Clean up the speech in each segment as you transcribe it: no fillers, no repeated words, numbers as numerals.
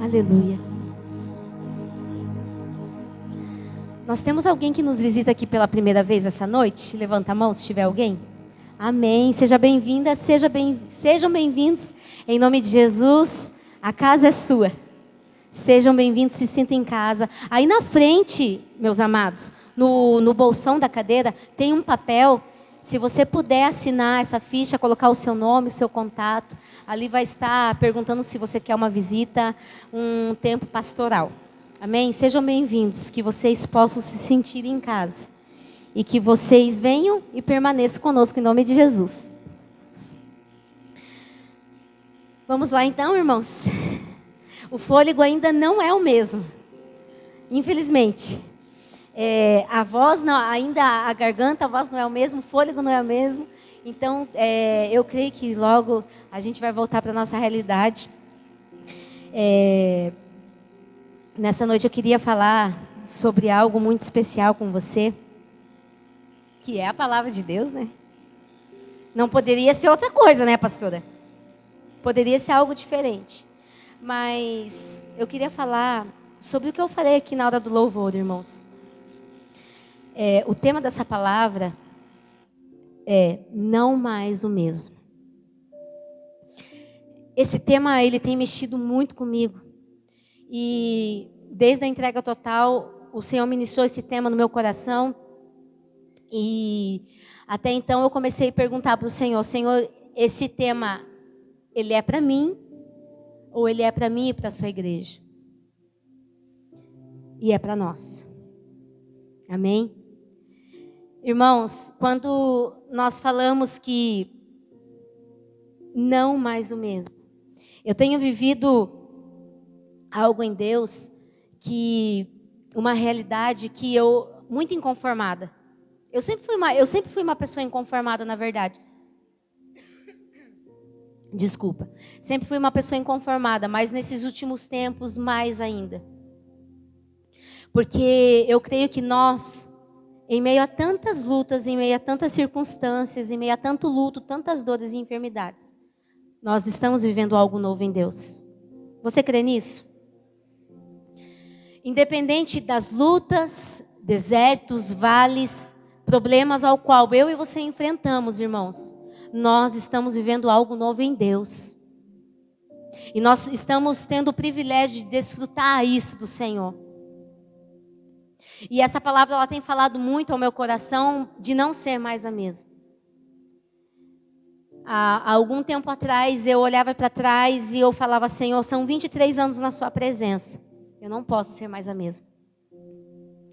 Aleluia. Nós temos alguém que nos visita aqui pela primeira vez essa noite? Levanta a mão se tiver alguém. Amém. Seja bem-vinda, sejam bem-vindos. Em nome de Jesus, a casa é sua. Sejam bem-vindos, se sintam em casa. Aí na frente, meus amados, no bolsão da cadeira, tem um papel. Se você puder assinar essa ficha, colocar o seu nome, o seu contato, ali vai estar perguntando se você quer uma visita, um tempo pastoral. Amém? Sejam bem-vindos, que vocês possam se sentir em casa. E que vocês venham e permaneçam conosco em nome de Jesus. Vamos lá então, irmãos. O fôlego ainda não é o mesmo, infelizmente. A voz, não, ainda a garganta, a voz não é o mesmo, o fôlego não é o mesmo. Então, eu creio que logo a gente vai voltar para a nossa realidade. Nessa noite eu queria falar sobre algo muito especial com você, que é a palavra de Deus, né? Não poderia ser outra coisa, né, pastora? Poderia ser algo diferente. Mas eu queria falar sobre o que eu falei aqui na hora do louvor, irmãos. O tema dessa palavra é não mais o mesmo. Esse tema, ele tem mexido muito comigo. E desde a entrega total, o Senhor ministrou esse tema no meu coração. E até então eu comecei a perguntar para o Senhor: Senhor, esse tema, ele é para mim? Ou ele é para mim e para a sua igreja? E é para nós. Amém? Irmãos, quando nós falamos que não mais o mesmo, eu tenho vivido algo em Deus, uma realidade que muito inconformada. Eu sempre fui uma pessoa inconformada, na verdade. Desculpa. Sempre fui uma pessoa inconformada, mas nesses últimos tempos mais ainda. Porque eu creio que nós, em meio a tantas lutas, em meio a tantas circunstâncias, em meio a tanto luto, tantas dores e enfermidades, nós estamos vivendo algo novo em Deus. Você crê nisso? Independente das lutas, desertos, vales, problemas ao qual eu e você enfrentamos, irmãos, nós estamos vivendo algo novo em Deus. E nós estamos tendo o privilégio de desfrutar isso do Senhor. E essa palavra, ela tem falado muito ao meu coração de não ser mais a mesma. Há algum tempo atrás, eu olhava para trás e eu falava: Senhor, são 23 anos na sua presença. Eu não posso ser mais a mesma.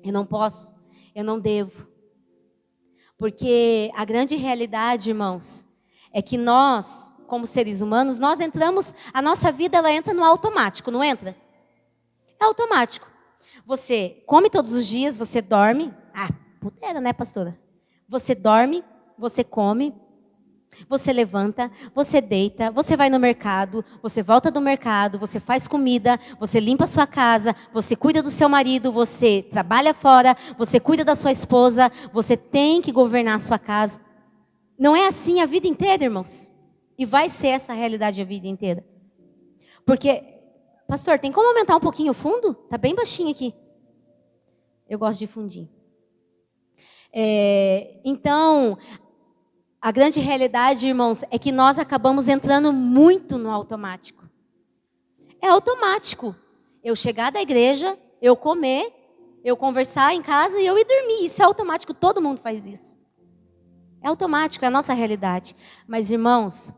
Eu não posso, eu não devo. Porque a grande realidade, irmãos, é que nós, como seres humanos, nós entramos, a nossa vida, ela entra no automático, não entra? É automático. Você come todos os dias, você dorme. Puteira, né, pastora? Você dorme, você come, você levanta, você deita, você vai no mercado, você volta do mercado, você faz comida, você limpa a sua casa, você cuida do seu marido, você trabalha fora, você cuida da sua esposa, você tem que governar a sua casa. Não é assim a vida inteira, irmãos? E vai ser essa a realidade a vida inteira. Porque, pastor, tem como aumentar um pouquinho o fundo? Tá bem baixinho aqui. Eu gosto de fundinho. Então, a grande realidade, irmãos, é que nós acabamos entrando muito no automático. É automático. Eu chegar da igreja, eu comer, eu conversar em casa e eu ir dormir. Isso é automático, todo mundo faz isso. É automático, é a nossa realidade. Mas, irmãos,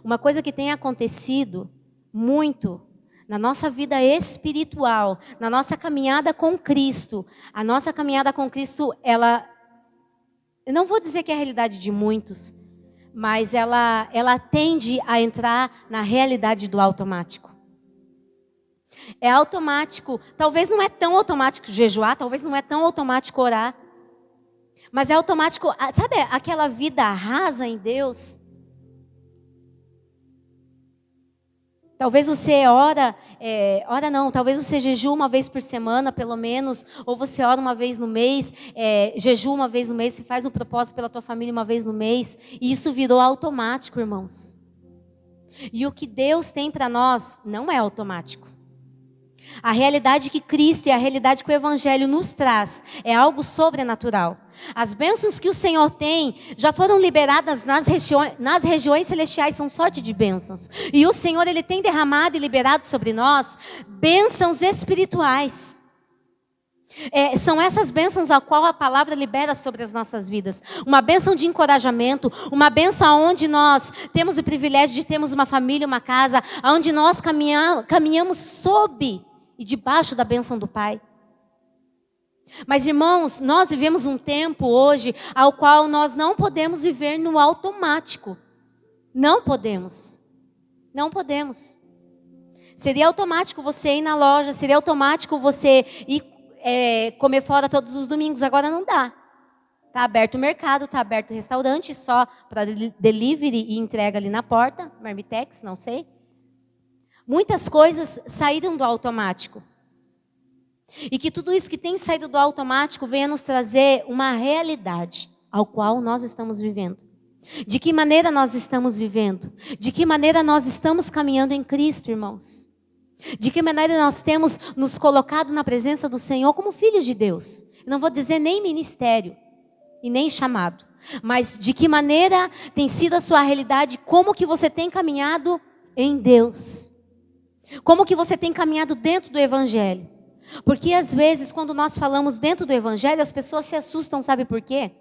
uma coisa que tem acontecido muito na nossa vida espiritual, na nossa caminhada com Cristo, a nossa caminhada com Cristo, eu não vou dizer que é a realidade de muitos, mas ela tende a entrar na realidade do automático. É automático, talvez não é tão automático jejuar, talvez não é tão automático orar, mas é automático, sabe aquela vida rasa em Deus? Talvez você talvez você jejua uma vez por semana, pelo menos, ou você ora uma vez no mês, jejua uma vez no mês, você faz um propósito pela tua família uma vez no mês, e isso virou automático, irmãos. E o que Deus tem para nós não é automático. A realidade que Cristo e a realidade que o Evangelho nos traz é algo sobrenatural. As bênçãos que o Senhor tem já foram liberadas nas regiões celestiais, são sorte de bênçãos. E o Senhor, Ele tem derramado e liberado sobre nós bênçãos espirituais. São essas bênçãos a qual a palavra libera sobre as nossas vidas. Uma bênção de encorajamento, uma bênção onde nós temos o privilégio de termos uma família, uma casa, onde nós caminhamos sob e debaixo da bênção do Pai. Mas, irmãos, nós vivemos um tempo hoje ao qual nós não podemos viver no automático. Não podemos. Não podemos. Seria automático você ir na loja, seria automático você ir comer fora todos os domingos. Agora não dá. Está aberto o mercado, está aberto o restaurante, só para delivery e entrega ali na porta. Marmitex, não sei. Muitas coisas saíram do automático. E que tudo isso que tem saído do automático venha nos trazer uma realidade ao qual nós estamos vivendo. De que maneira nós estamos vivendo? De que maneira nós estamos caminhando em Cristo, irmãos? De que maneira nós temos nos colocado na presença do Senhor como filhos de Deus? Eu não vou dizer nem ministério e nem chamado, mas de que maneira tem sido a sua realidade, como que você tem caminhado em Deus? Como que você tem caminhado dentro do Evangelho? Porque às vezes quando nós falamos dentro do Evangelho, as pessoas se assustam, sabe por quê?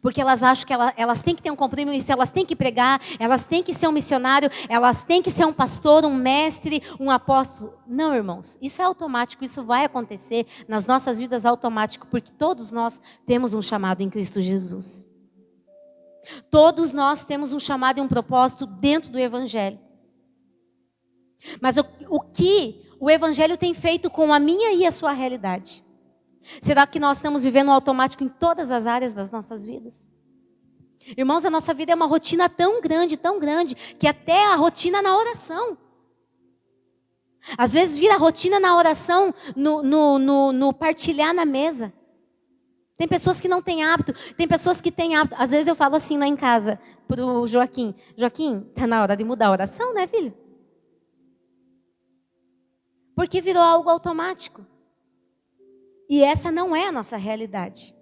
Porque elas acham que elas têm que ter um compromisso, elas têm que pregar, elas têm que ser um missionário, elas têm que ser um pastor, um mestre, um apóstolo. Não, irmãos, isso é automático, isso vai acontecer nas nossas vidas automático, porque todos nós temos um chamado em Cristo Jesus. Todos nós temos um chamado e um propósito dentro do Evangelho. Mas o que o Evangelho tem feito com a minha e a sua realidade? Será que nós estamos vivendo um automático em todas as áreas das nossas vidas? Irmãos, a nossa vida é uma rotina tão grande, que até a rotina na oração. Às vezes vira rotina na oração, no partilhar na mesa. Tem pessoas que não têm hábito, tem pessoas que têm hábito. Às vezes eu falo assim lá em casa, pro Joaquim. Joaquim, tá na hora de mudar a oração, né, filho? Porque virou algo automático. E essa não é a nossa realidade.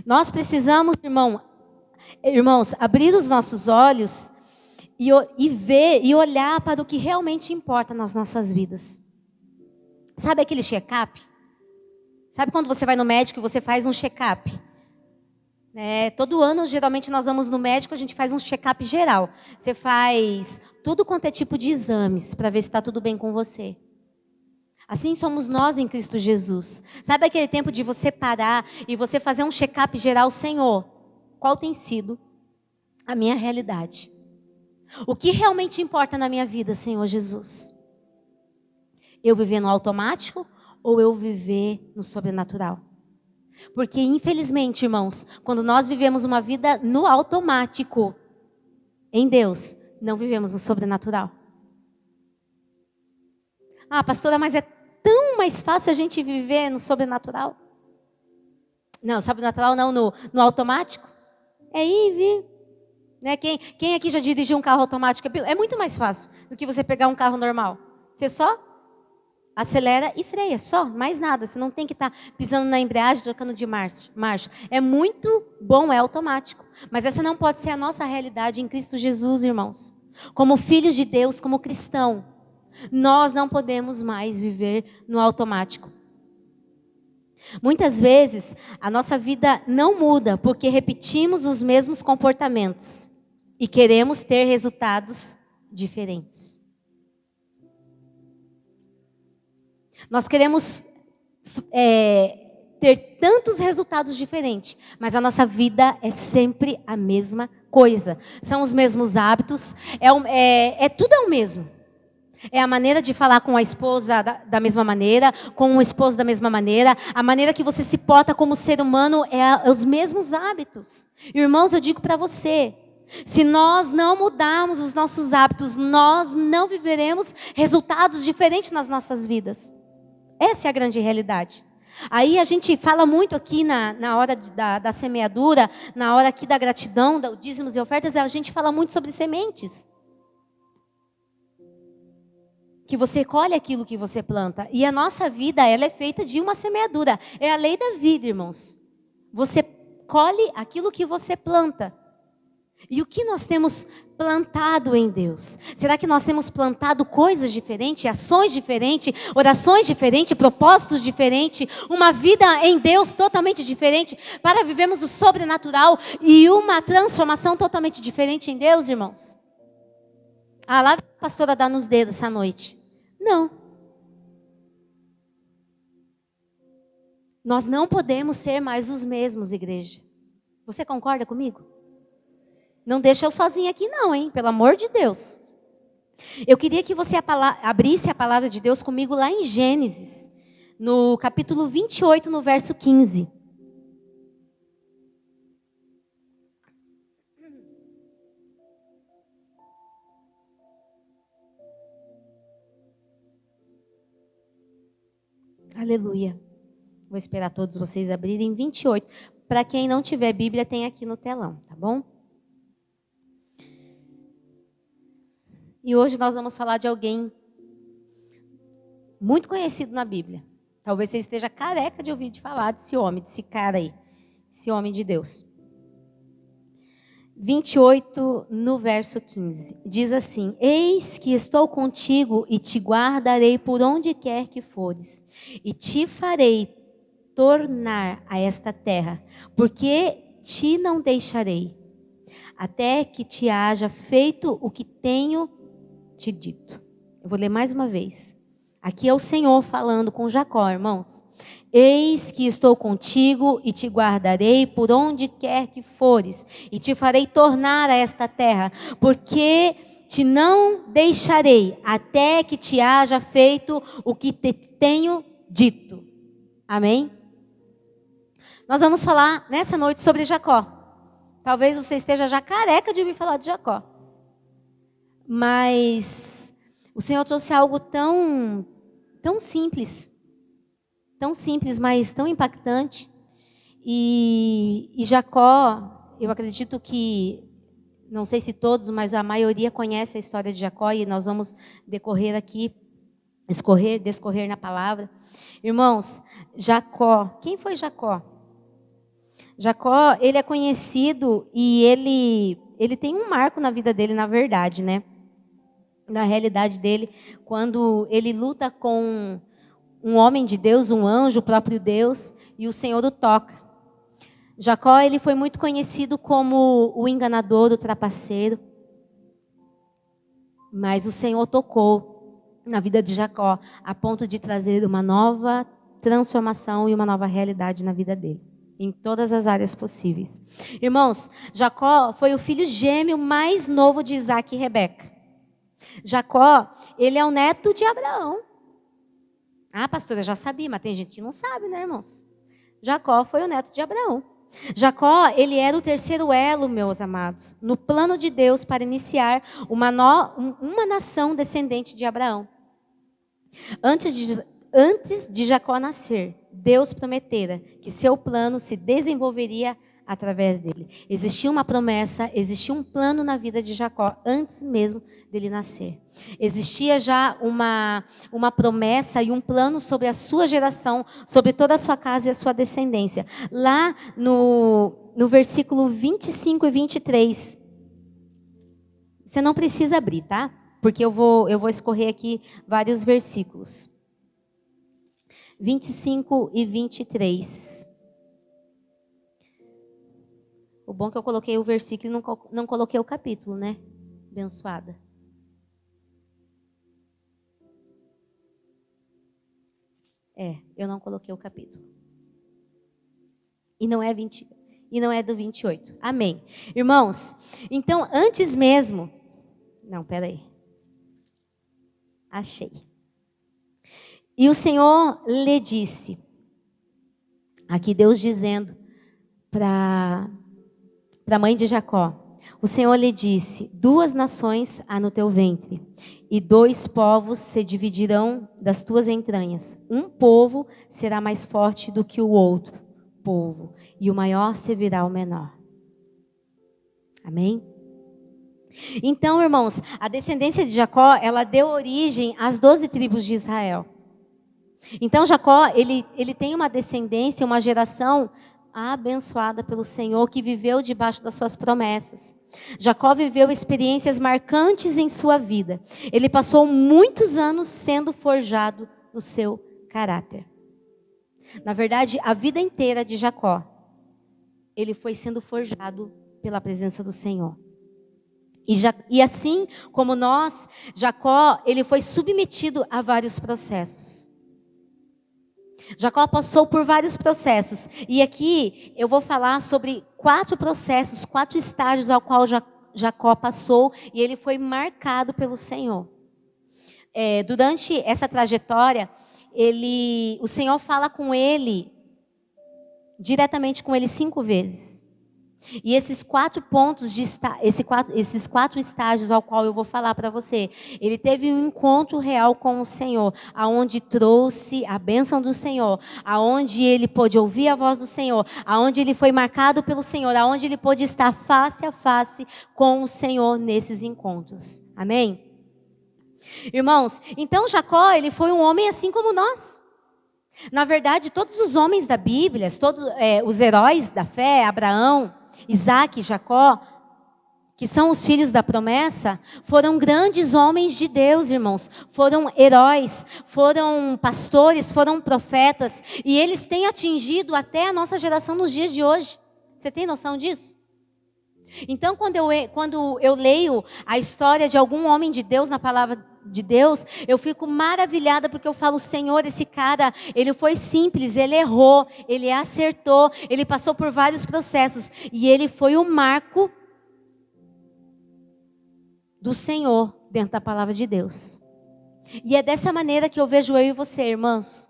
Nós precisamos, irmãos, abrir os nossos olhos e ver e olhar para o que realmente importa nas nossas vidas. Sabe aquele check-up? Sabe quando você vai no médico e você faz um check-up? Todo ano, geralmente, nós vamos no médico, a gente faz um check-up geral. Você faz tudo quanto é tipo de exames para ver se está tudo bem com você. Assim somos nós em Cristo Jesus. Sabe aquele tempo de você parar e você fazer um check-up geral? Senhor, qual tem sido a minha realidade? O que realmente importa na minha vida, Senhor Jesus? Eu viver no automático ou eu viver no sobrenatural? Porque, infelizmente, irmãos, quando nós vivemos uma vida no automático, em Deus, não vivemos no sobrenatural. Ah, pastora, mas é tão mais fácil a gente viver no sobrenatural. Não, sobrenatural não, no automático. É ir e vir. Né? Quem aqui já dirigiu um carro automático? É muito mais fácil do que você pegar um carro normal. Você só acelera e freia, só, mais nada. Você não tem que estar pisando na embreagem, trocando de marcha. É muito bom, é automático. Mas essa não pode ser a nossa realidade em Cristo Jesus, irmãos. Como filhos de Deus, como cristão. Nós não podemos mais viver no automático. Muitas vezes, a nossa vida não muda porque repetimos os mesmos comportamentos e queremos ter resultados diferentes. Nós queremos ter tantos resultados diferentes, mas a nossa vida é sempre a mesma coisa. São os mesmos hábitos, tudo é o mesmo. É a maneira de falar com a esposa da mesma maneira, com o esposo da mesma maneira. A maneira que você se porta como ser humano é os mesmos hábitos. Irmãos, eu digo para você, se nós não mudarmos os nossos hábitos, nós não viveremos resultados diferentes nas nossas vidas. Essa é a grande realidade. Aí a gente fala muito aqui na hora da semeadura, na hora aqui da gratidão, do dízimos e ofertas, a gente fala muito sobre sementes. que você colhe aquilo que você planta. E a nossa vida, ela é feita de uma semeadura. É a lei da vida, irmãos. Você colhe aquilo que você planta. E o que nós temos plantado em Deus? Será que nós temos plantado coisas diferentes, ações diferentes, orações diferentes, propósitos diferentes, uma vida em Deus totalmente diferente, para vivermos o sobrenatural e uma transformação totalmente diferente em Deus, irmãos? Ah, lá a pastora dá nos dedos essa noite. Não. Nós não podemos ser mais os mesmos, igreja. Você concorda comigo? Não deixa eu sozinha aqui não, hein? Pelo amor de Deus. Eu queria que você abrisse a palavra de Deus comigo lá em Gênesis, no capítulo 28, no verso 15. Aleluia. Vou esperar todos vocês abrirem 28. Para quem não tiver Bíblia, tem aqui no telão, tá bom? E hoje nós vamos falar de alguém muito conhecido na Bíblia. Talvez você esteja careca de ouvir falar desse homem, desse cara aí. Esse homem de Deus. 28, no verso 15. Diz assim: Eis que estou contigo e te guardarei por onde quer que fores. E te farei tornar a esta terra, porque te não deixarei, até que te haja feito o que tenho te dito. Eu vou ler mais uma vez. Aqui é o Senhor falando com Jacó, irmãos. Eis que estou contigo e te guardarei por onde quer que fores, e te farei tornar a esta terra, porque te não deixarei, até que te haja feito o que te tenho dito. Amém? Nós vamos falar nessa noite sobre Jacó. Talvez você esteja já careca de ouvir falar de Jacó. Mas o Senhor trouxe algo tão simples, mas tão impactante. E Jacó, eu acredito que, não sei se todos, mas a maioria conhece a história de Jacó, e nós vamos decorrer aqui, descorrer na palavra. Irmãos, Jacó, quem foi Jacó? Jacó, ele é conhecido e ele tem um marco na vida dele, na verdade, né? Na realidade dele, quando ele luta com um homem de Deus, um anjo, o próprio Deus, e o Senhor o toca. Jacó, ele foi muito conhecido como o enganador, o trapaceiro. Mas o Senhor tocou na vida de Jacó, a ponto de trazer uma nova transformação e uma nova realidade na vida dele, em todas as áreas possíveis. Irmãos, Jacó foi o filho gêmeo mais novo de Isaac e Rebeca. Jacó, ele é o neto de Abraão. Ah, pastora, eu já sabia, mas tem gente que não sabe, né, irmãos? Jacó foi o neto de Abraão. Jacó, ele era o terceiro elo, meus amados, no plano de Deus para iniciar uma nação descendente de Abraão. Antes de Jacó nascer, Deus prometera que seu plano se desenvolveria através dele. Existia uma promessa, existia um plano na vida de Jacó antes mesmo dele nascer. Existia já uma promessa e um plano sobre a sua geração, sobre toda a sua casa e a sua descendência. Lá no versículo 25 e 23. Você não precisa abrir, tá? Porque eu vou escorrer aqui vários versículos. 25 e 23. O bom é que eu coloquei o versículo e não coloquei o capítulo, né? Abençoada. Eu não coloquei o capítulo. E não é do 28. Amém. Irmãos, então antes mesmo... Não, peraí. Achei. E o Senhor lhe disse, aqui Deus dizendo para a mãe de Jacó, o Senhor lhe disse: 2 nações há no teu ventre, e 2 povos se dividirão das tuas entranhas. Um povo será mais forte do que o outro povo, e o maior servirá ao menor. Amém? Então, irmãos, a descendência de Jacó, ela deu origem às 12 tribos de Israel. Então, Jacó, ele tem uma descendência, uma geração abençoada pelo Senhor, que viveu debaixo das suas promessas. Jacó viveu experiências marcantes em sua vida. Ele passou muitos anos sendo forjado no seu caráter. Na verdade, a vida inteira de Jacó, ele foi sendo forjado pela presença do Senhor. E assim como nós, Jacó, ele foi submetido a vários processos. Jacó passou por vários processos. E aqui eu vou falar sobre 4 processos, 4 estágios ao qual Jacó passou. E ele foi marcado pelo Senhor. Durante essa trajetória, o Senhor fala com ele, diretamente com ele 5 vezes. E esses 4 pontos, esses 4 estágios ao qual eu vou falar para você, ele teve um encontro real com o Senhor, aonde trouxe a bênção do Senhor, aonde ele pôde ouvir a voz do Senhor, aonde ele foi marcado pelo Senhor, aonde ele pôde estar face a face com o Senhor nesses encontros. Amém? Irmãos, então Jacó, ele foi um homem assim como nós. Na verdade, todos os homens da Bíblia, todos os heróis da fé, Abraão, Isaac, Jacó, que são os filhos da promessa, foram grandes homens de Deus, irmãos. Foram heróis, foram pastores, foram profetas. E eles têm atingido até a nossa geração nos dias de hoje. Você tem noção disso? Então, quando eu leio a história de algum homem de Deus na palavra de Deus, eu fico maravilhada porque eu falo, Senhor, esse cara, ele foi simples, ele errou, ele acertou, ele passou por vários processos e ele foi o marco do Senhor dentro da palavra de Deus. E é dessa maneira que eu vejo eu e você, irmãos.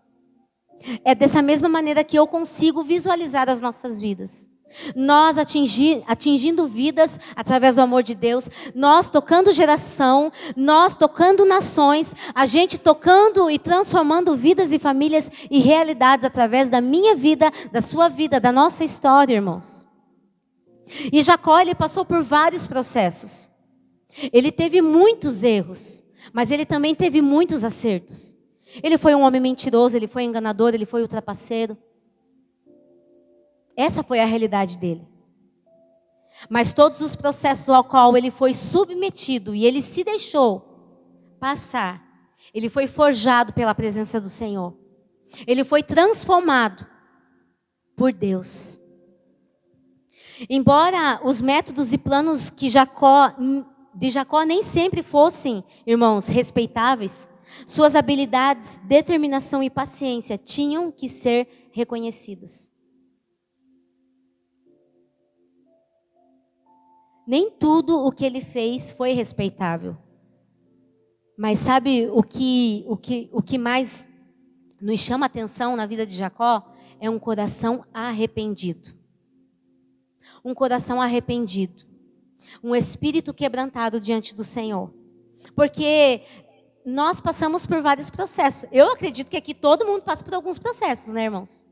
É dessa mesma maneira que eu consigo visualizar as nossas vidas. Nós atingindo vidas através do amor de Deus, nós tocando geração, nós tocando nações, a gente tocando e transformando vidas e famílias e realidades através da minha vida, da sua vida, da nossa história, irmãos. E Jacó, ele passou por vários processos. Ele teve muitos erros, mas ele também teve muitos acertos. Ele foi um homem mentiroso, ele foi enganador, ele foi ultrapaceiro. Essa foi a realidade dele. Mas todos os processos ao qual ele foi submetido e ele se deixou passar, ele foi forjado pela presença do Senhor. Ele foi transformado por Deus. Embora os métodos e planos de Jacó nem sempre fossem, irmãos, respeitáveis, suas habilidades, determinação e paciência tinham que ser reconhecidas. Nem tudo o que ele fez foi respeitável. Mas sabe o que mais nos chama a atenção na vida de Jacó? É um coração arrependido. Um coração arrependido. Um espírito quebrantado diante do Senhor. Porque nós passamos por vários processos. Eu acredito que aqui todo mundo passa por alguns processos, né, irmãos?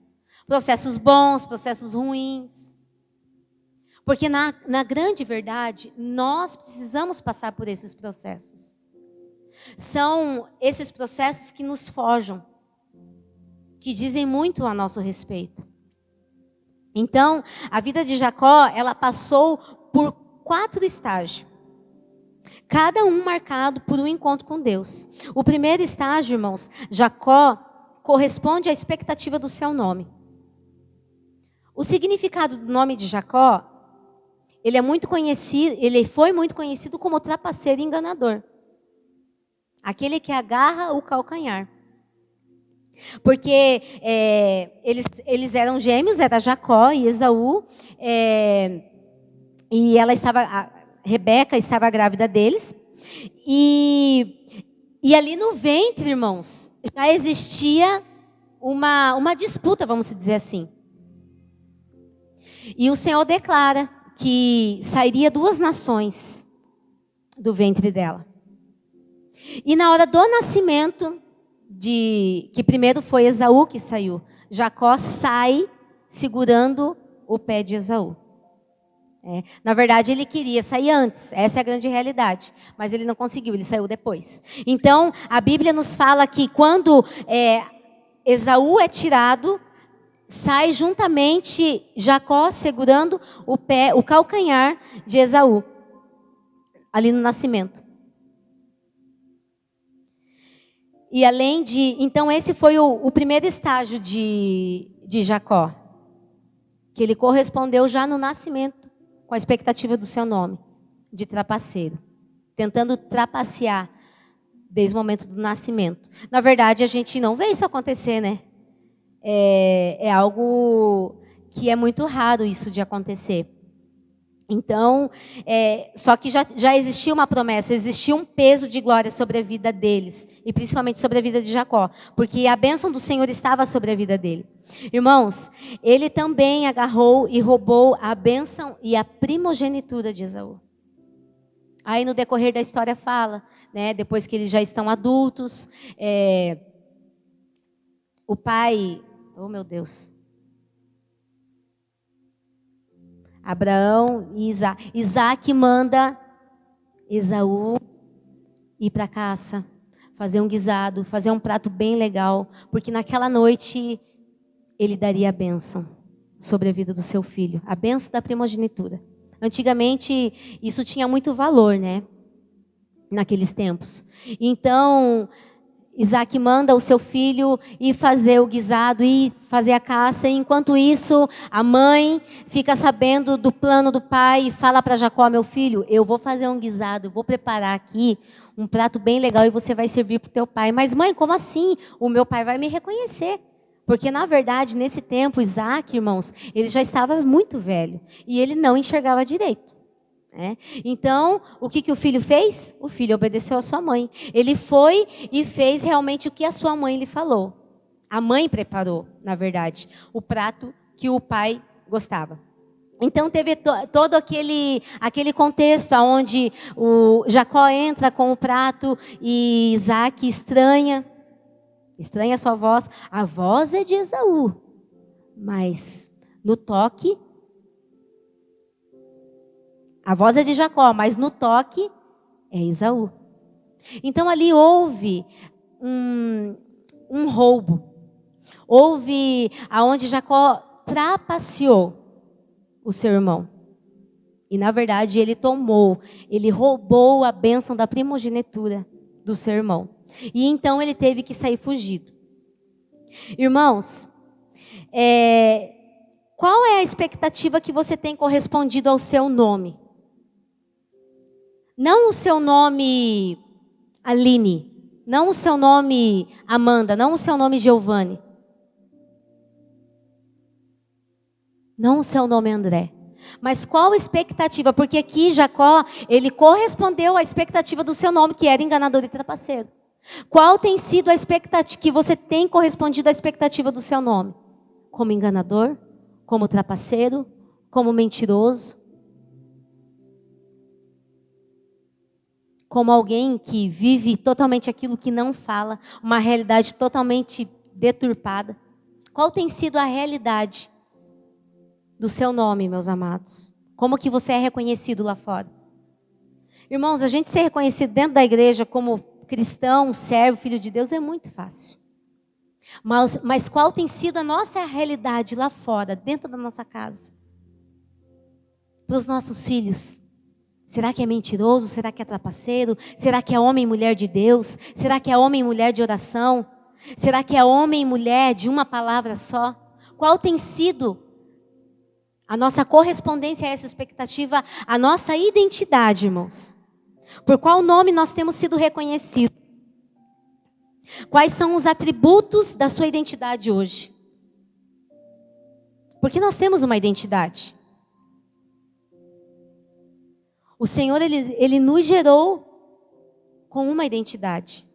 Processos bons, processos ruins. Porque na grande verdade, nós precisamos passar por esses processos. São esses processos que nos forjam, que dizem muito a nosso respeito. Então, a vida de Jacó, ela passou por 4 estágios. Cada um marcado por um encontro com Deus. O primeiro estágio, irmãos, Jacó corresponde à expectativa do seu nome. O significado do nome de Jacó, ele foi muito conhecido como trapaceiro e enganador. Aquele que agarra o calcanhar. Porque eles eram gêmeos, era Jacó e Esaú. E a Rebeca estava grávida deles. E ali no ventre, irmãos, já existia uma disputa, vamos dizer assim. E o Senhor declara que sairia 2 nações do ventre dela. E na hora do nascimento, que primeiro foi Esaú que saiu, Jacó sai segurando o pé de Esaú. Na verdade, ele queria sair antes, essa é a grande realidade. Mas ele não conseguiu, ele saiu depois. Então, a Bíblia nos fala que quando Esaú é tirado, sai juntamente Jacó segurando o calcanhar de Esaú, ali no nascimento. E além de... Então esse foi o primeiro estágio de Jacó, que ele correspondeu já no nascimento, com a expectativa do seu nome, de trapaceiro. Tentando trapacear desde o momento do nascimento. Na verdade, a gente não vê isso acontecer, né? É algo que é muito raro isso de acontecer. Então, só que já existia uma promessa, existia um peso de glória sobre a vida deles, e principalmente sobre a vida de Jacó, porque a bênção do Senhor estava sobre a vida dele. Irmãos, ele também agarrou e roubou a bênção e a primogenitura de Esaú. Aí no decorrer da história fala, né, depois que eles já estão adultos, o pai, oh meu Deus, Abraão e Isaac. Isaac manda Esaú ir para a caça, fazer um guisado, fazer um prato bem legal, porque naquela noite ele daria a bênção sobre a vida do seu filho, a bênção da primogenitura. Antigamente isso tinha muito valor, né? Naqueles tempos. Então Isaac manda o seu filho ir fazer o guisado, ir fazer a caça. E enquanto isso, a mãe fica sabendo do plano do pai e fala para Jacó: meu filho, eu vou fazer um guisado, eu vou preparar aqui um prato bem legal e você vai servir para o teu pai. Mas mãe, como assim? O meu pai vai me reconhecer. Porque na verdade, nesse tempo, Isaac, irmãos, ele já estava muito velho e ele não enxergava direito. Então, o que o filho fez? O filho obedeceu a sua mãe. Ele foi e fez realmente o que a sua mãe lhe falou. A mãe preparou, na verdade, o prato que o pai gostava. Então teve todo aquele contexto onde o Jacó entra com o prato e Isaac estranha a sua voz. A voz é de Esaú, mas no toque... A voz é de Jacó, mas no toque é Esaú. Então ali houve um roubo. Houve aonde Jacó trapaceou o seu irmão. E na verdade ele roubou a bênção da primogenitura do seu irmão. E então ele teve que sair fugido. Irmãos, qual é a expectativa que você tem correspondido ao seu nome? Não o seu nome Aline, não o seu nome Amanda, não o seu nome Giovanni. Não o seu nome André. Mas qual a expectativa? Porque aqui Jacó, ele correspondeu à expectativa do seu nome, que era enganador e trapaceiro. Qual tem sido a expectativa que você tem correspondido à expectativa do seu nome? Como enganador, como trapaceiro, como mentiroso? Como alguém que vive totalmente aquilo que não fala, uma realidade totalmente deturpada. Qual tem sido a realidade do seu nome, meus amados? Como que você é reconhecido lá fora? Irmãos, a gente ser reconhecido dentro da igreja como cristão, servo, filho de Deus é muito fácil. Mas qual tem sido a nossa realidade lá fora, dentro da nossa casa? Para os nossos filhos. Será que é mentiroso? Será que é trapaceiro? Será que é homem e mulher de Deus? Será que é homem e mulher de oração? Será que é homem e mulher de uma palavra só? Qual tem sido a nossa correspondência a essa expectativa, a nossa identidade, irmãos? Por qual nome nós temos sido reconhecidos? Quais são os atributos da sua identidade hoje? Porque nós temos uma identidade. O Senhor, Ele nos gerou com uma identidade.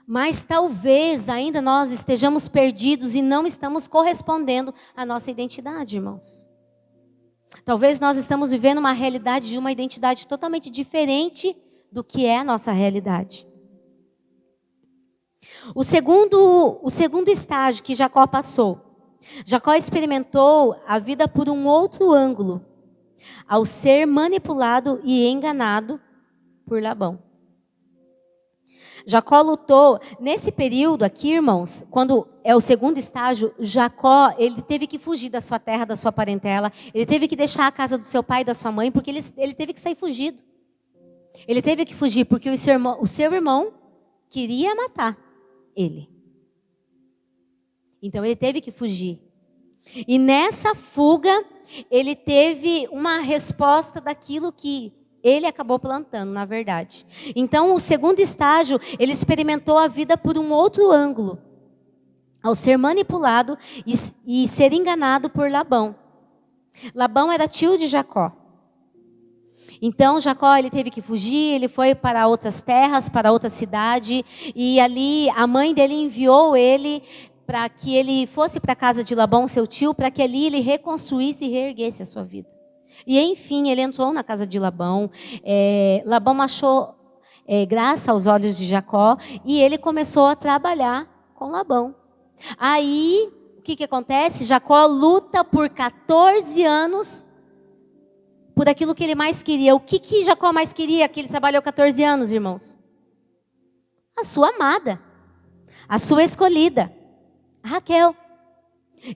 Mas talvez ainda nós estejamos perdidos e não estamos correspondendo à nossa identidade, irmãos. Talvez nós estamos vivendo uma realidade de uma identidade totalmente diferente do que é a nossa realidade. O segundo estágio que Jacó passou. Jacó experimentou a vida por um outro ângulo. ao ser manipulado e enganado por Labão. Jacó lutou, nesse período aqui, irmãos, quando é o segundo estágio, Jacó, ele teve que fugir da sua terra, da sua parentela, ele teve que deixar a casa do seu pai e da sua mãe, porque ele teve que sair fugido. Ele teve que fugir porque o seu irmão queria matar ele. Então ele teve que fugir. E nessa fuga, ele teve uma resposta daquilo que ele acabou plantando, na verdade. Então, o segundo estágio, ele experimentou a vida por um outro ângulo. Ao ser manipulado e ser enganado por Labão. Labão era tio de Jacó. Então, Jacó, ele teve que fugir, ele foi para outras terras, para outra cidade. E ali, a mãe dele enviou ele para que ele fosse para a casa de Labão, seu tio, para que ali ele reconstruísse e reerguesse a sua vida. E enfim, ele entrou na casa de Labão. Labão achou graça aos olhos de Jacó e ele começou a trabalhar com Labão. Aí, o que acontece? Jacó luta por 14 anos por aquilo que ele mais queria. O que Jacó mais queria que ele trabalhou 14 anos, irmãos? A sua amada, a sua escolhida, Raquel.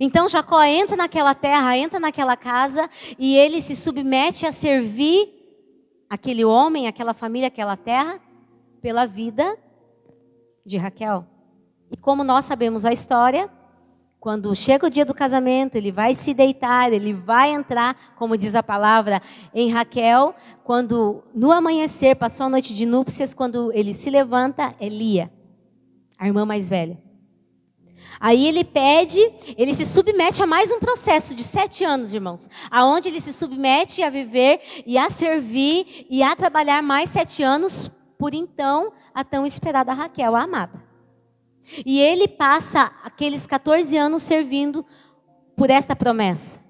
Então Jacó entra naquela terra, entra naquela casa e ele se submete a servir aquele homem, aquela família, aquela terra, pela vida de Raquel. E como nós sabemos a história, quando chega o dia do casamento, ele vai se deitar, ele vai entrar, como diz a palavra, em Raquel. Quando no amanhecer, passou a noite de núpcias, quando ele se levanta, é Lia, a irmã mais velha. Aí ele se submete a mais um processo de 7 anos, irmãos. Aonde ele se submete a viver e a servir e a trabalhar mais 7 anos, por então, a tão esperada Raquel, a amada. E ele passa aqueles 14 anos servindo por esta promessa.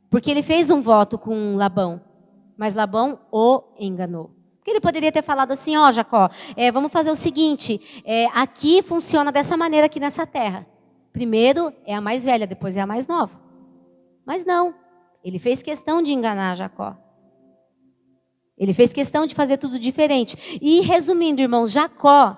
Porque ele fez um voto com Labão, mas Labão o enganou. Porque ele poderia ter falado assim, ó Jacó, vamos fazer o seguinte, aqui funciona dessa maneira aqui nessa terra. Primeiro é a mais velha, depois é a mais nova. Mas não, ele fez questão de enganar Jacó. Ele fez questão de fazer tudo diferente. E resumindo, irmãos, Jacó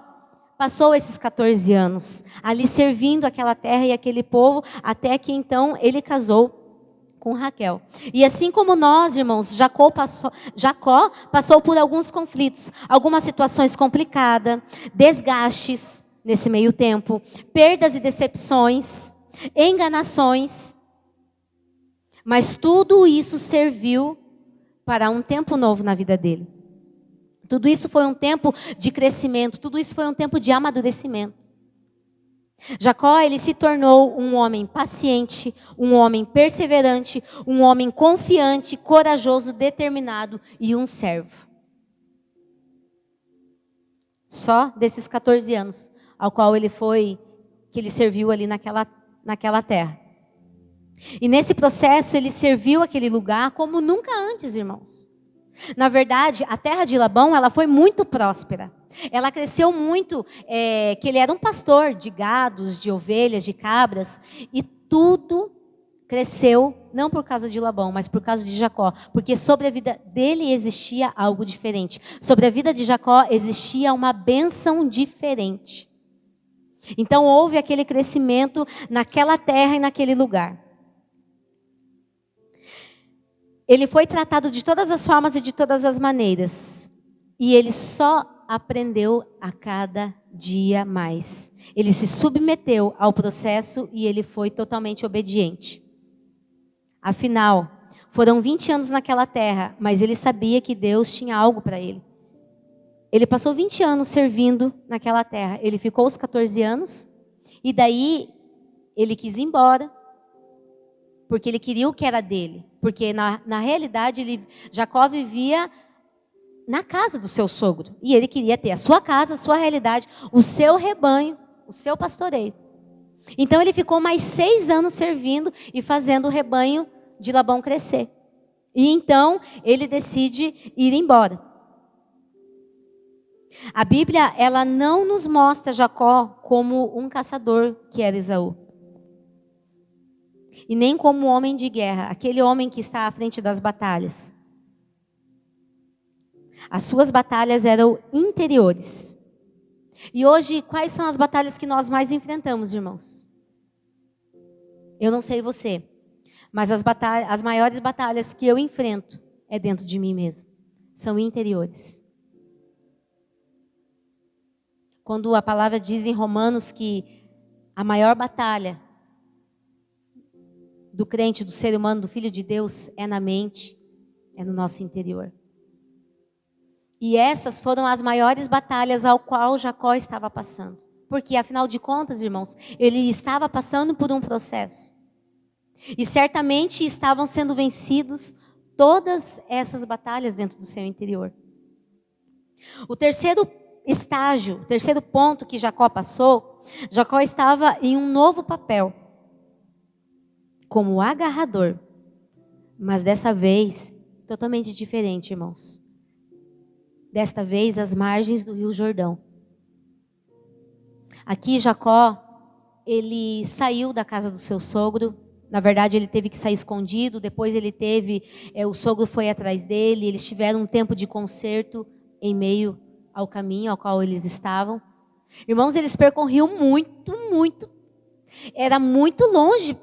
passou esses 14 anos ali servindo aquela terra e aquele povo, até que então ele casou com Raquel. E assim como nós, irmãos, Jacó passou por alguns conflitos, algumas situações complicadas, desgastes, nesse meio tempo, perdas e decepções, enganações, mas tudo isso serviu para um tempo novo na vida dele. Tudo isso foi um tempo de crescimento, tudo isso foi um tempo de amadurecimento. Jacó, ele se tornou um homem paciente, um homem perseverante, um homem confiante, corajoso, determinado e um servo. Só desses 14 anos. Ao qual que ele serviu ali naquela terra. E nesse processo ele serviu aquele lugar como nunca antes, irmãos. Na verdade, a terra de Labão, ela foi muito próspera. Ela cresceu muito, que ele era um pastor de gados, de ovelhas, de cabras. E tudo cresceu, não por causa de Labão, mas por causa de Jacó. Porque sobre a vida dele existia algo diferente. Sobre a vida de Jacó existia uma bênção diferente. Então houve aquele crescimento naquela terra e naquele lugar. Ele foi tratado de todas as formas e de todas as maneiras. E ele só aprendeu a cada dia mais. Ele se submeteu ao processo e ele foi totalmente obediente. Afinal, foram 20 anos naquela terra, mas ele sabia que Deus tinha algo para ele. Ele passou 20 anos servindo naquela terra. Ele ficou os 14 anos. E daí, ele quis ir embora. Porque ele queria o que era dele. Porque, na realidade, Jacó vivia na casa do seu sogro. E ele queria ter a sua casa, a sua realidade, o seu rebanho, o seu pastoreio. Então, ele ficou mais 6 anos servindo e fazendo o rebanho de Labão crescer. E então, ele decide ir embora. A Bíblia, ela não nos mostra Jacó como um caçador que era Esaú. E nem como um homem de guerra, aquele homem que está à frente das batalhas. As suas batalhas eram interiores. E hoje, quais são as batalhas que nós mais enfrentamos, irmãos? Eu não sei você, mas as maiores batalhas que eu enfrento é dentro de mim mesmo. São interiores. Quando a palavra diz em Romanos que a maior batalha do crente, do ser humano, do filho de Deus, é na mente, é no nosso interior. E essas foram as maiores batalhas ao qual Jacó estava passando. Porque, afinal de contas, irmãos, ele estava passando por um processo. E certamente estavam sendo vencidos todas essas batalhas dentro do seu interior. O terceiro estágio, o terceiro ponto que Jacó passou, Jacó estava em um novo papel, como agarrador. Mas dessa vez, totalmente diferente, irmãos. Desta vez, às margens do Rio Jordão. Aqui, Jacó, ele saiu da casa do seu sogro. Na verdade, ele teve que sair escondido. Depois o sogro foi atrás dele. Eles tiveram um tempo de conserto em meio ao caminho ao qual eles estavam. Irmãos, eles percorriam muito. Era muito longe.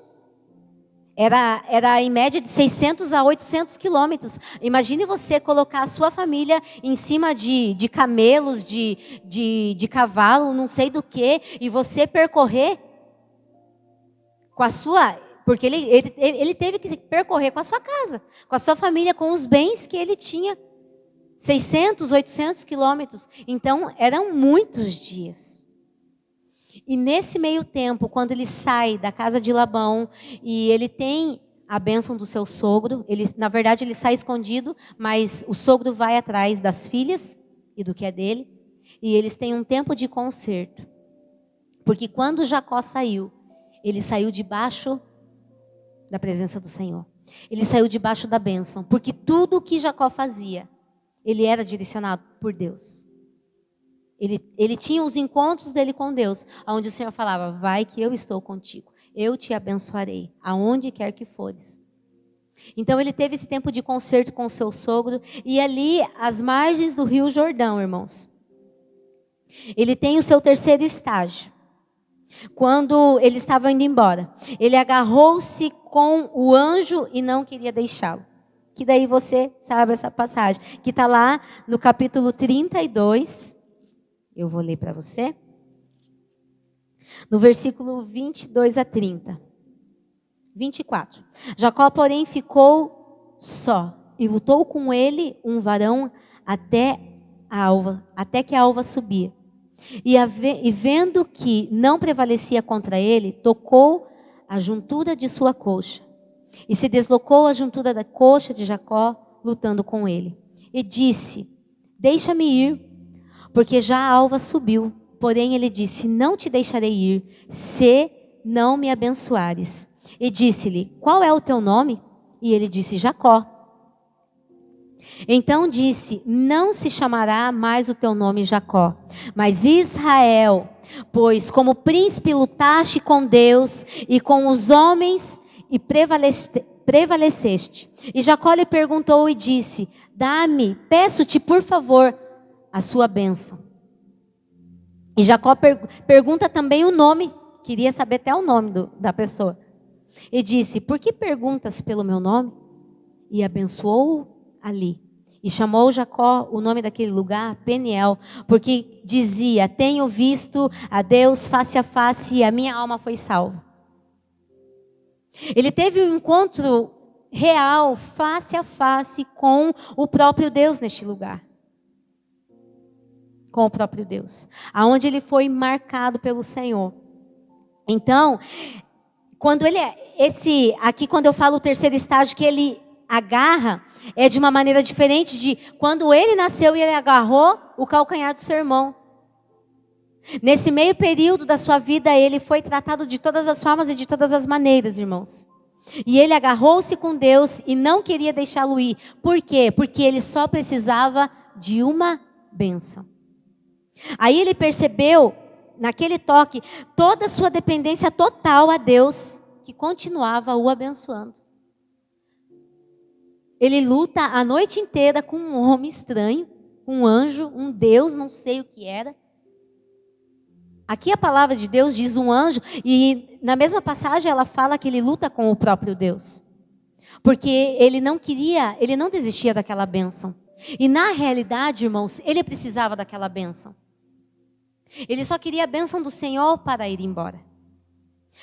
Era em média de 600 a 800 quilômetros. Imagine você colocar a sua família em cima de camelos, de cavalo, não sei do que, e você percorrer com a sua... Porque ele teve que percorrer com a sua casa, com a sua família, com os bens que ele tinha. 600, 800 quilômetros. Então, eram muitos dias. E nesse meio tempo, quando ele sai da casa de Labão e ele tem a bênção do seu sogro, na verdade ele sai escondido, mas o sogro vai atrás das filhas e do que é dele, e eles têm um tempo de conserto. Porque quando Jacó saiu, ele saiu debaixo da presença do Senhor. Ele saiu debaixo da bênção, porque tudo o que Jacó fazia, ele era direcionado por Deus. Ele tinha os encontros dele com Deus, onde o Senhor falava, vai que eu estou contigo, eu te abençoarei, aonde quer que fores. Então ele teve esse tempo de conserto com o seu sogro, e ali, às margens do Rio Jordão, irmãos, ele tem o seu terceiro estágio. Quando ele estava indo embora, ele agarrou-se com o anjo e não queria deixá-lo. Que daí você sabe essa passagem, que está lá no capítulo 32, eu vou ler para você. No versículo 22 a 30. 24. Jacó, porém, ficou só e lutou com ele um varão até que a alva subia. E vendo que não prevalecia contra ele, tocou a juntura de sua coxa. E se deslocou a juntura da coxa de Jacó, lutando com ele. E disse, deixa-me ir, porque já a alva subiu. Porém ele disse, não te deixarei ir, se não me abençoares. E disse-lhe, qual é o teu nome? E ele disse, Jacó. Então disse, não se chamará mais o teu nome Jacó, mas Israel, pois como príncipe lutaste com Deus e com os homens e prevaleceste. E Jacó lhe perguntou e disse, dá-me, peço-te por favor, a sua bênção. E Jacó pergunta também o nome, queria saber até o nome da pessoa. E disse, por que perguntas pelo meu nome? E abençoou-o ali. E chamou Jacó o nome daquele lugar, Peniel, porque dizia, tenho visto a Deus face a face e a minha alma foi salva. Ele teve um encontro real, face a face com o próprio Deus neste lugar. Com o próprio Deus. Aonde ele foi marcado pelo Senhor. Então, quando quando eu falo o terceiro estágio, que ele agarra, é de uma maneira diferente de quando ele nasceu e ele agarrou o calcanhar do seu irmão. Nesse meio período da sua vida, ele foi tratado de todas as formas e de todas as maneiras, irmãos. E ele agarrou-se com Deus e não queria deixá-lo ir. Por quê? Porque ele só precisava de uma bênção. Aí ele percebeu, naquele toque, toda a sua dependência total a Deus, que continuava o abençoando. Ele luta a noite inteira com um homem estranho, com um anjo, um Deus, não sei o que era. Aqui a palavra de Deus diz um anjo, e na mesma passagem ela fala que ele luta com o próprio Deus. Porque ele não desistia daquela bênção. E na realidade, irmãos, ele precisava daquela bênção. Ele só queria a bênção do Senhor para ir embora.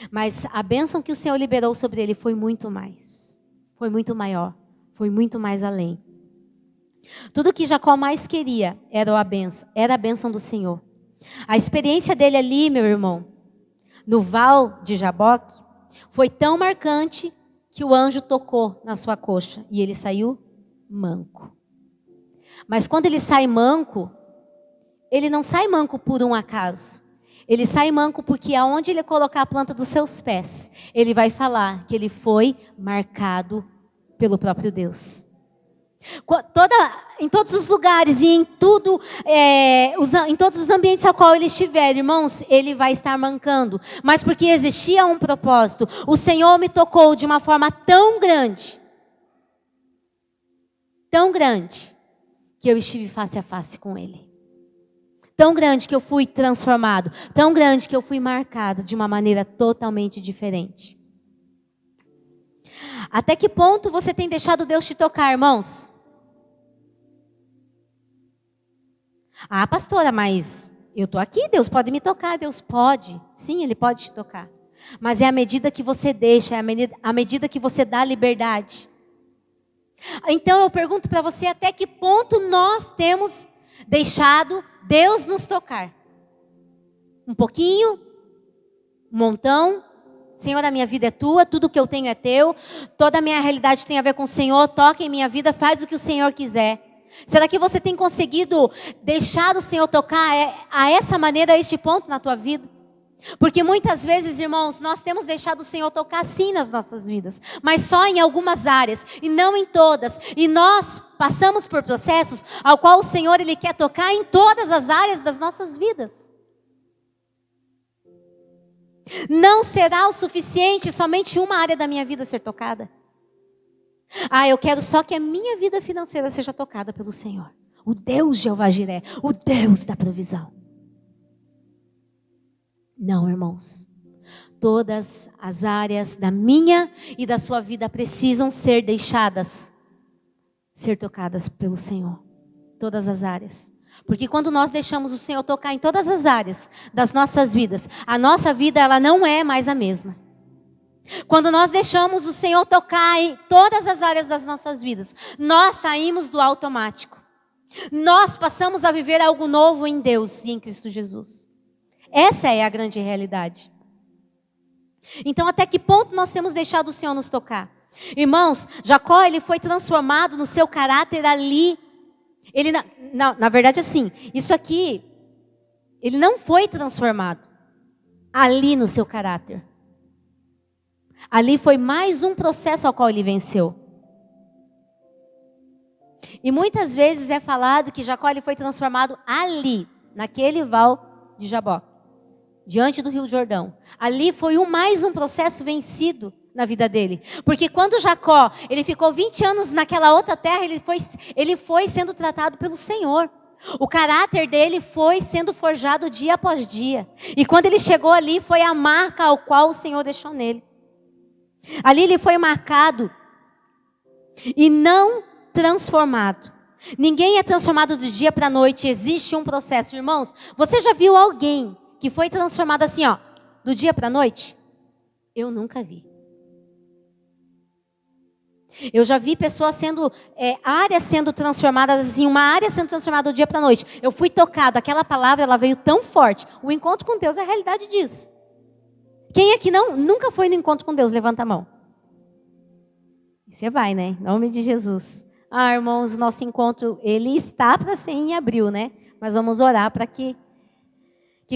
Mas a bênção que o Senhor liberou sobre ele foi muito mais. Foi muito maior. Foi muito mais além. Tudo que Jacó mais queria era a bênção do Senhor. A experiência dele ali, meu irmão, no val de Jaboque, foi tão marcante que o anjo tocou na sua coxa e ele saiu manco. Mas quando ele sai manco, ele não sai manco por um acaso. Ele sai manco porque aonde ele colocar a planta dos seus pés, ele vai falar que ele foi marcado pelo próprio Deus. Em todos os lugares e em todos os ambientes ao qual ele estiver, irmãos, ele vai estar mancando. Mas porque existia um propósito, o Senhor me tocou de uma forma tão grande, que eu estive face a face com ele. Tão grande que eu fui transformado, tão grande que eu fui marcado de uma maneira totalmente diferente. Até que ponto você tem deixado Deus te tocar, irmãos? Ah, pastora, mas eu estou aqui, Deus pode me tocar, Deus pode. Sim, Ele pode te tocar. Mas é à medida que você deixa, é à medida que você dá liberdade. Então eu pergunto para você, até que ponto nós temos deixado Deus nos tocar? Um pouquinho? Um montão? Senhor, a minha vida é tua, tudo que eu tenho é teu, toda a minha realidade tem a ver com o Senhor, toca em minha vida, faz o que o Senhor quiser. Será que você tem conseguido deixar o Senhor tocar a essa maneira, a este ponto na tua vida? Porque muitas vezes, irmãos, nós temos deixado o Senhor tocar sim nas nossas vidas, mas só em algumas áreas e não em todas. E nós passamos por processos ao qual o Senhor Ele quer tocar em todas as áreas das nossas vidas. Não será o suficiente somente uma área da minha vida ser tocada. Ah, eu quero só que a minha vida financeira seja tocada pelo Senhor. O Deus Jeová Jiré, o Deus da provisão. Não, irmãos. Todas as áreas da minha e da sua vida precisam ser deixadas, ser tocadas pelo Senhor. Todas as áreas. Porque quando nós deixamos o Senhor tocar em todas as áreas das nossas vidas, a nossa vida ela não é mais a mesma. Quando nós deixamos o Senhor tocar em todas as áreas das nossas vidas, nós saímos do automático. Nós passamos a viver algo novo em Deus e em Cristo Jesus. Essa é a grande realidade. Então, até que ponto nós temos deixado o Senhor nos tocar? Irmãos, Jacó, ele foi transformado no seu caráter ali. Ele, na verdade, assim, isso aqui, ele não foi transformado ali no seu caráter. Ali foi mais um processo ao qual ele venceu. E muitas vezes é falado que Jacó ele foi transformado ali, naquele val de Jaboque, diante do Rio Jordão. Ali foi mais um processo vencido na vida dele. Porque quando Jacó ele ficou 20 anos naquela outra terra, ele foi sendo tratado pelo Senhor. O caráter dele foi sendo forjado dia após dia. E quando ele chegou ali, foi a marca ao qual o Senhor deixou nele. Ali ele foi marcado e não transformado. Ninguém é transformado do dia para a noite, existe um processo. Irmãos, você já viu alguém que foi transformado assim, ó, do dia para a noite? Eu nunca vi. Eu já vi pessoas áreas sendo transformadas assim, uma área sendo transformada do dia para a noite. Eu fui tocado, aquela palavra ela veio tão forte. O encontro com Deus é a realidade disso. Quem aqui nunca foi no encontro com Deus? Levanta a mão. Você vai, né? Em nome de Jesus. Ah, irmãos, nosso encontro, ele está para ser em abril, né? Mas vamos orar para que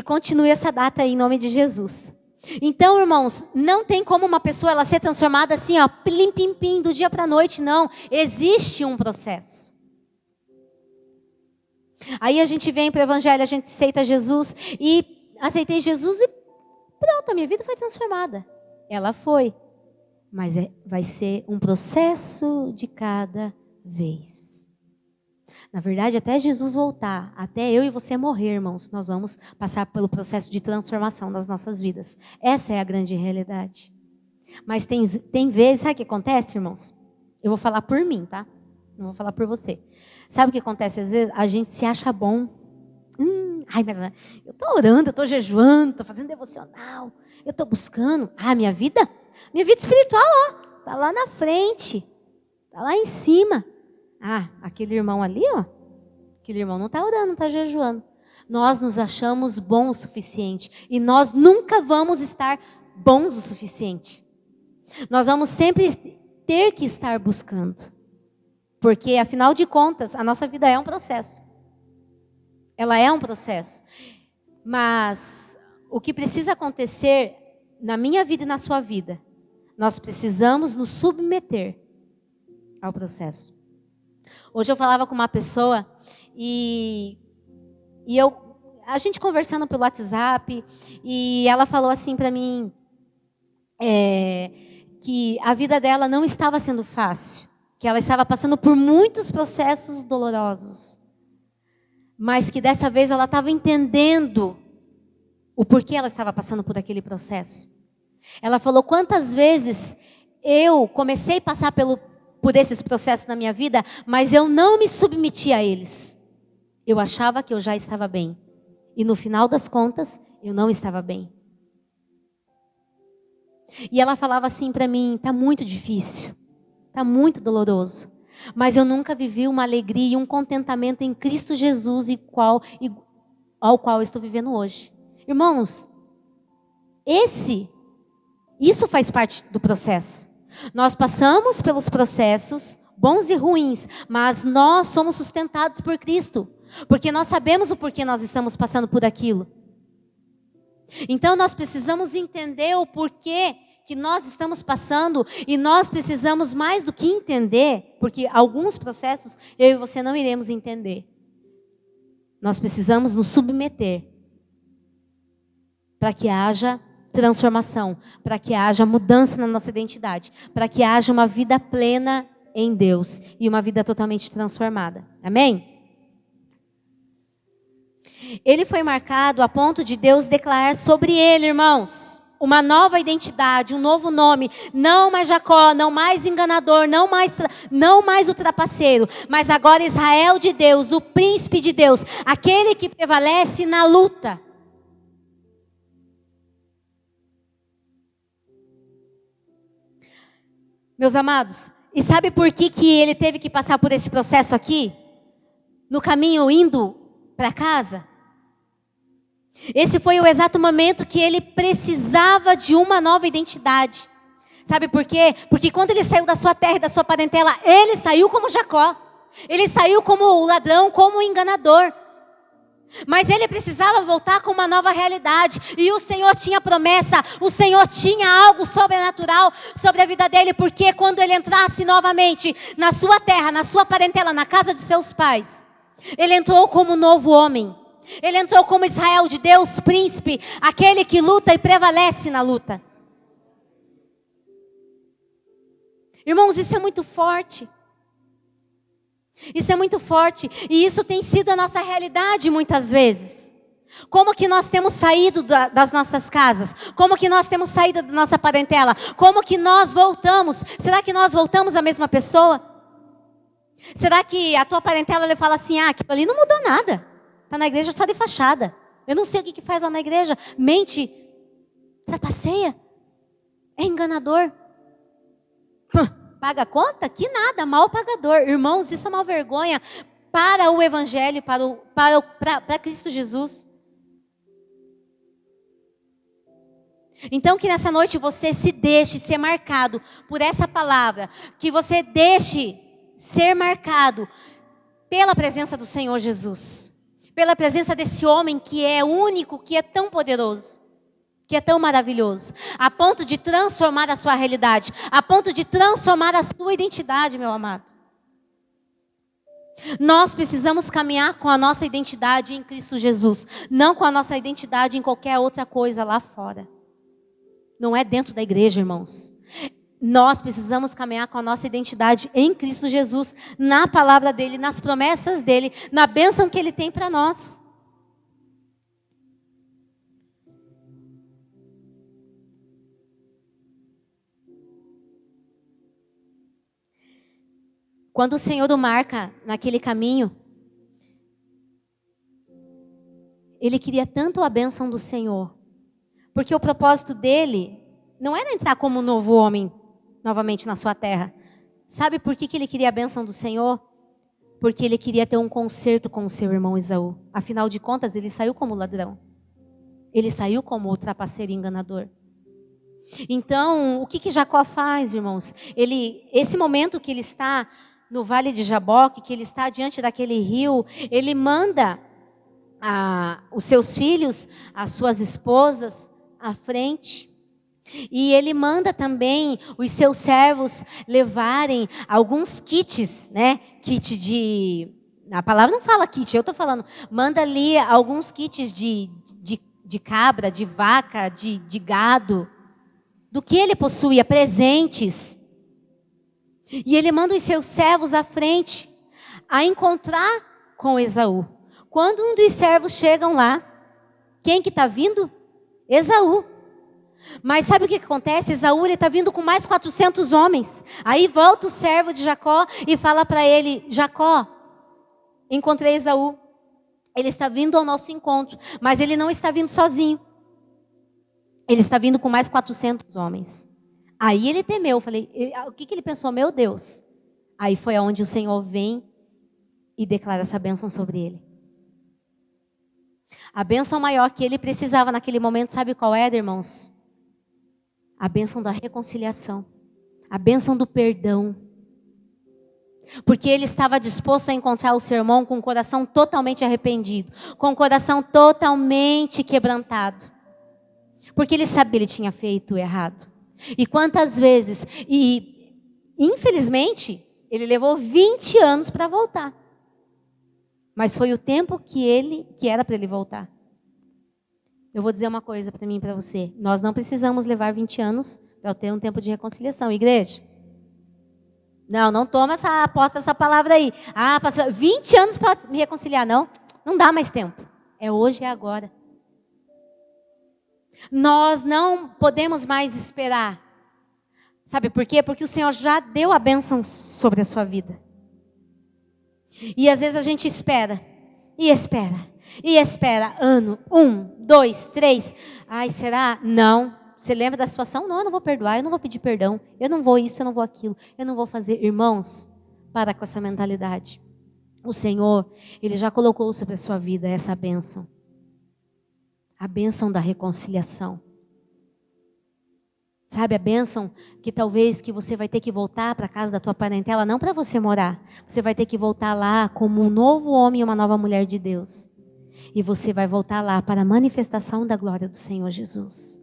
continue essa data aí, em nome de Jesus. Então, irmãos, não tem como uma pessoa ela ser transformada assim, ó, plim, pim, pim, do dia para a noite, não. Existe um processo. Aí a gente vem para o Evangelho, a gente aceita Jesus e aceitei Jesus e pronto, a minha vida foi transformada. Ela foi. Mas vai ser um processo de cada vez. Na verdade, até Jesus voltar, até eu e você morrer, irmãos, nós vamos passar pelo processo de transformação das nossas vidas. Essa é a grande realidade. Mas tem vezes, sabe o que acontece, irmãos? Eu vou falar por mim, tá? Não vou falar por você. Sabe o que acontece? Às vezes a gente se acha bom. Mas eu estou orando, eu estou jejuando, estou fazendo devocional, eu estou buscando. Minha vida espiritual, está lá na frente, está lá em cima. Aquele irmão ali, aquele irmão não está orando, não está jejuando. Nós nos achamos bons o suficiente e nós nunca vamos estar bons o suficiente. Nós vamos sempre ter que estar buscando. Porque, afinal de contas, a nossa vida é um processo. Ela é um processo. Mas o que precisa acontecer na minha vida e na sua vida, nós precisamos nos submeter ao processo. Hoje eu falava com uma pessoa e a gente conversando pelo WhatsApp, e ela falou assim para mim, que a vida dela não estava sendo fácil, que ela estava passando por muitos processos dolorosos, mas que dessa vez ela estava entendendo o porquê ela estava passando por aquele processo. Ela falou: quantas vezes eu comecei a passar por esses processos na minha vida, mas eu não me submeti a eles. Eu achava que eu já estava bem. E no final das contas, eu não estava bem. E ela falava assim para mim: está muito difícil, está muito doloroso, mas eu nunca vivi uma alegria e um contentamento em Cristo Jesus ao qual eu estou vivendo hoje. Irmãos, isso faz parte do processo. Nós passamos pelos processos, bons e ruins, mas nós somos sustentados por Cristo, porque nós sabemos o porquê nós estamos passando por aquilo. Então nós precisamos entender o porquê que nós estamos passando, e nós precisamos mais do que entender, porque alguns processos eu e você não iremos entender. Nós precisamos nos submeter para que haja transformação, para que haja mudança na nossa identidade, para que haja uma vida plena em Deus e uma vida totalmente transformada. Amém? Ele foi marcado a ponto de Deus declarar sobre ele, irmãos, uma nova identidade, um novo nome. Não mais Jacó, não mais enganador, não mais o trapaceiro, mas agora Israel de Deus, o príncipe de Deus, aquele que prevalece na luta. Meus amados, e sabe por que ele teve que passar por esse processo aqui? No caminho indo para casa? Esse foi o exato momento que ele precisava de uma nova identidade. Sabe por quê? Porque quando ele saiu da sua terra e da sua parentela, ele saiu como Jacó. Ele saiu como o ladrão, como o enganador. Mas ele precisava voltar com uma nova realidade. E o Senhor tinha promessa, o Senhor tinha algo sobrenatural sobre a vida dele. Porque quando ele entrasse novamente na sua terra, na sua parentela, na casa de seus pais, ele entrou como um novo homem. Ele entrou como Israel de Deus, príncipe, aquele que luta e prevalece na luta. Irmãos, isso é muito forte. Isso é muito forte. E isso tem sido a nossa realidade muitas vezes. Como que nós temos saído das nossas casas? Como que nós temos saído da nossa parentela? Como que nós voltamos? Será que nós voltamos a mesma pessoa? Será que a tua parentela ele fala assim: aquilo ali não mudou nada. Está na igreja só de fachada. Eu não sei o que faz lá na igreja. Mente, trapaceia, é enganador. Paga conta? Que nada, mal pagador. Irmãos, isso é uma vergonha para o Evangelho, para Cristo Jesus. Então que nessa noite você se deixe ser marcado por essa palavra. Que você deixe ser marcado pela presença do Senhor Jesus. Pela presença desse homem que é único, que é tão poderoso, que é tão maravilhoso, a ponto de transformar a sua realidade, a ponto de transformar a sua identidade, meu amado. Nós precisamos caminhar com a nossa identidade em Cristo Jesus, não com a nossa identidade em qualquer outra coisa lá fora. Não é dentro da igreja, irmãos. nós precisamos caminhar com a nossa identidade em Cristo Jesus, na palavra dele, nas promessas dele, na bênção que ele tem para nós. Quando o Senhor o marca naquele caminho, ele queria tanto a bênção do Senhor, porque o propósito dele não era entrar como um novo homem novamente na sua terra. Sabe por que ele queria a bênção do Senhor? Porque ele queria ter um concerto com o seu irmão Esaú. Afinal de contas, ele saiu como ladrão. Ele saiu como o trapaceiro enganador. Então, o que Jacó faz, irmãos? Esse momento que ele está no vale de Jaboque, que ele está diante daquele rio, ele manda os seus filhos, as suas esposas à frente. E ele manda também os seus servos levarem alguns kits, né? Kit de... A palavra não fala kit, eu estou falando. Manda ali alguns kits de cabra, de vaca, de gado. Do que ele possuía, presentes. E ele manda os seus servos à frente a encontrar com Esaú. Quando um dos servos chegam lá, quem que está vindo? Esaú. Mas sabe o que acontece? Esaú está vindo com mais 400 homens. Aí volta o servo de Jacó e fala para ele: Jacó, encontrei Esaú. Ele está vindo ao nosso encontro, mas ele não está vindo sozinho. Ele está vindo com mais 400 homens. Aí ele temeu. Falei, o que ele pensou? Meu Deus. Aí foi aonde o Senhor vem e declara essa bênção sobre ele. A bênção maior que ele precisava naquele momento, sabe qual era, irmãos? A bênção da reconciliação. A bênção do perdão. Porque ele estava disposto a encontrar o seu irmão com o coração totalmente arrependido. Com o coração totalmente quebrantado. Porque ele sabia que ele tinha feito errado. E quantas vezes... E infelizmente, ele levou 20 anos para voltar. Mas foi o tempo que era para ele voltar. Eu vou dizer uma coisa para mim e para você. Nós não precisamos levar 20 anos para ter um tempo de reconciliação, igreja. Não toma aposta essa palavra aí. Passou 20 anos para me reconciliar. Não dá mais tempo. É hoje, é agora. Nós não podemos mais esperar. Sabe por quê? Porque o Senhor já deu a bênção sobre a sua vida. E às vezes a gente espera. E espera. Ano, 1, 2, 3. Ai, será? Não. Você lembra da situação? Não, eu não vou perdoar, eu não vou pedir perdão. Eu não vou isso, eu não vou aquilo. Eu não vou fazer. Irmãos, para com essa mentalidade. O Senhor, Ele já colocou sobre a sua vida essa bênção. A bênção da reconciliação. Sabe, a bênção que talvez que você vai ter que voltar para a casa da tua parentela, não para você morar. Você vai ter que voltar lá como um novo homem e uma nova mulher de Deus. E você vai voltar lá para a manifestação da glória do Senhor Jesus.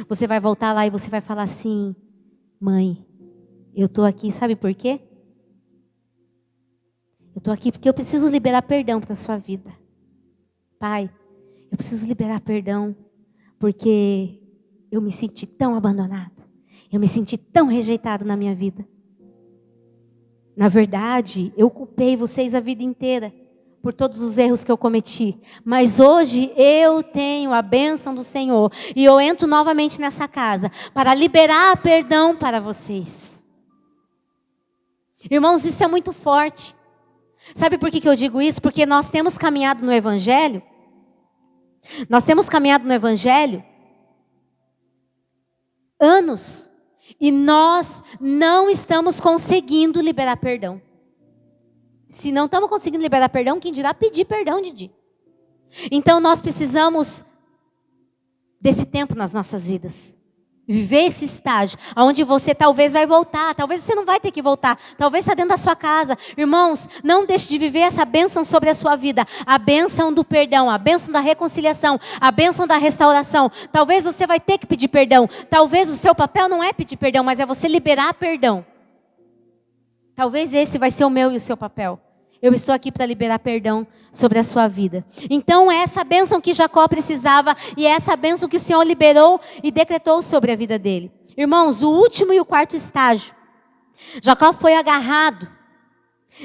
Você vai voltar lá e você vai falar assim: mãe, eu estou aqui, sabe por quê? Eu estou aqui porque eu preciso liberar perdão para a sua vida. Pai, eu preciso liberar perdão porque eu me senti tão abandonada. Eu me senti tão rejeitada na minha vida. Na verdade, eu culpei vocês a vida inteira por todos os erros que eu cometi. Mas hoje eu tenho a bênção do Senhor. E eu entro novamente nessa casa para liberar perdão para vocês. Irmãos, isso é muito forte. Sabe por que eu digo isso? Porque nós temos caminhado no Evangelho. Anos. E nós não estamos conseguindo liberar perdão. Se não estamos conseguindo liberar perdão, quem dirá pedir perdão, Didi? Então nós precisamos desse tempo nas nossas vidas. Viver esse estágio, onde você talvez vai voltar, talvez você não vai ter que voltar, talvez está dentro da sua casa. Irmãos, não deixe de viver essa bênção sobre a sua vida. A bênção do perdão, a bênção da reconciliação, a bênção da restauração. Talvez você vai ter que pedir perdão. Talvez o seu papel não é pedir perdão, mas é você liberar perdão. Talvez esse vai ser o meu e o seu papel. Eu estou aqui para liberar perdão sobre a sua vida. Então é essa bênção que Jacó precisava e é essa bênção que o Senhor liberou e decretou sobre a vida dele. Irmãos, o último e o quarto estágio. Jacó foi agarrado.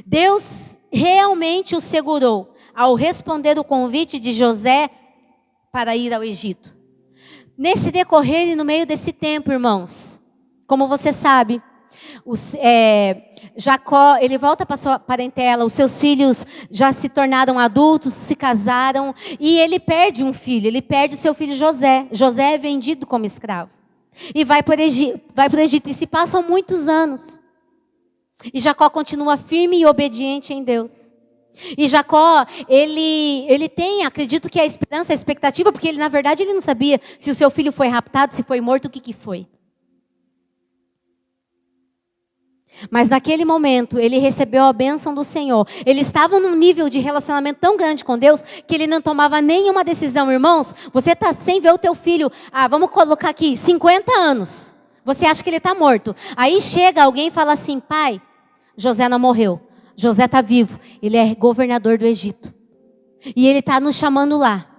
Deus realmente o segurou ao responder o convite de José para ir ao Egito. Nesse decorrer e no meio desse tempo, irmãos, como você sabe, Jacó, ele volta para sua parentela, os seus filhos já se tornaram adultos, se casaram, e ele perde um filho, ele perde seu filho José. José é vendido como escravo. E vai para o Egito, e se passam muitos anos. E Jacó continua firme e obediente em Deus. E Jacó, ele tem, acredito que a esperança, a expectativa, porque ele, na verdade, ele não sabia se o seu filho foi raptado, se foi morto, o que foi. Mas naquele momento, ele recebeu a bênção do Senhor. Ele estava num nível de relacionamento tão grande com Deus, que ele não tomava nenhuma decisão. Irmãos, você está sem ver o teu filho, vamos colocar aqui, 50 anos. Você acha que ele está morto. Aí chega alguém e fala assim, pai, José não morreu. José está vivo. Ele é governador do Egito. E ele está nos chamando lá.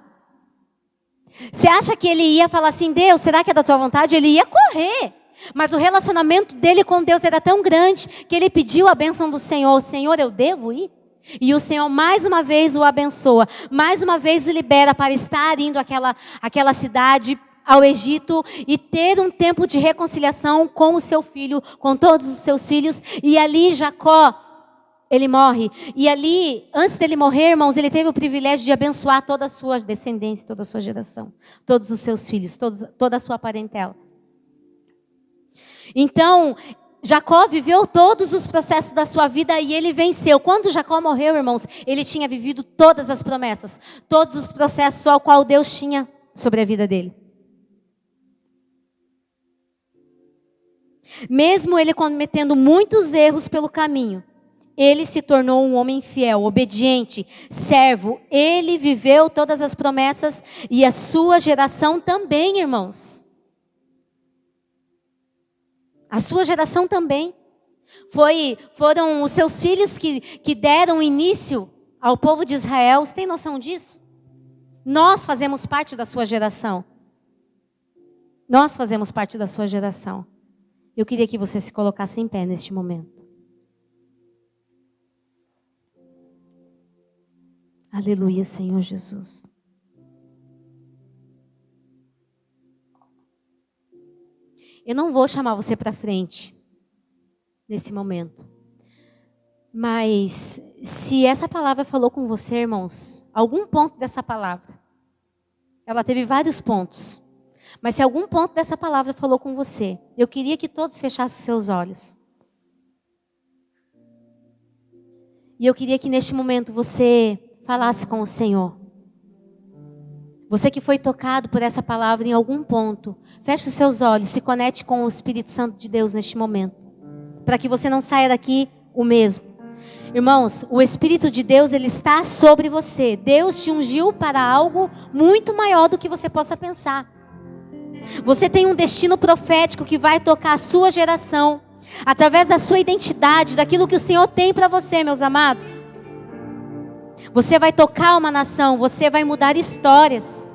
Você acha que ele ia falar assim, Deus, será que é da tua vontade? Ele ia correr. Mas o relacionamento dele com Deus era tão grande que ele pediu a bênção do Senhor. Senhor, eu devo ir? E o Senhor mais uma vez o abençoa. Mais uma vez o libera para estar indo àquela cidade, ao Egito, e ter um tempo de reconciliação com o seu filho, com todos os seus filhos. E ali Jacó, ele morre. E ali, antes dele morrer, irmãos, ele teve o privilégio de abençoar toda a sua descendência, toda a sua geração. Todos os seus filhos, toda a sua parentela. Então, Jacó viveu todos os processos da sua vida e ele venceu. Quando Jacó morreu, irmãos, ele tinha vivido todas as promessas, todos os processos ao qual Deus tinha sobre a vida dele. Mesmo ele cometendo muitos erros pelo caminho, ele se tornou um homem fiel, obediente, servo. Ele viveu todas as promessas e a sua geração também, irmãos. A sua geração também. Foram os seus filhos que deram início ao povo de Israel. Você tem noção disso? Nós fazemos parte da sua geração. Nós fazemos parte da sua geração. Eu queria que você se colocasse em pé neste momento. Aleluia, Senhor Jesus. Eu não vou chamar você para frente nesse momento. Mas se essa palavra falou com você, irmãos, algum ponto dessa palavra, ela teve vários pontos. Mas se algum ponto dessa palavra falou com você, eu queria que todos fechassem os seus olhos. E eu queria que neste momento você falasse com o Senhor. Você que foi tocado por essa palavra em algum ponto, feche os seus olhos, se conecte com o Espírito Santo de Deus neste momento. Para que você não saia daqui o mesmo. Irmãos, o Espírito de Deus, ele está sobre você. Deus te ungiu para algo muito maior do que você possa pensar. Você tem um destino profético que vai tocar a sua geração. Através da sua identidade, daquilo que o Senhor tem para você, meus amados. Você vai tocar uma nação, você vai mudar histórias.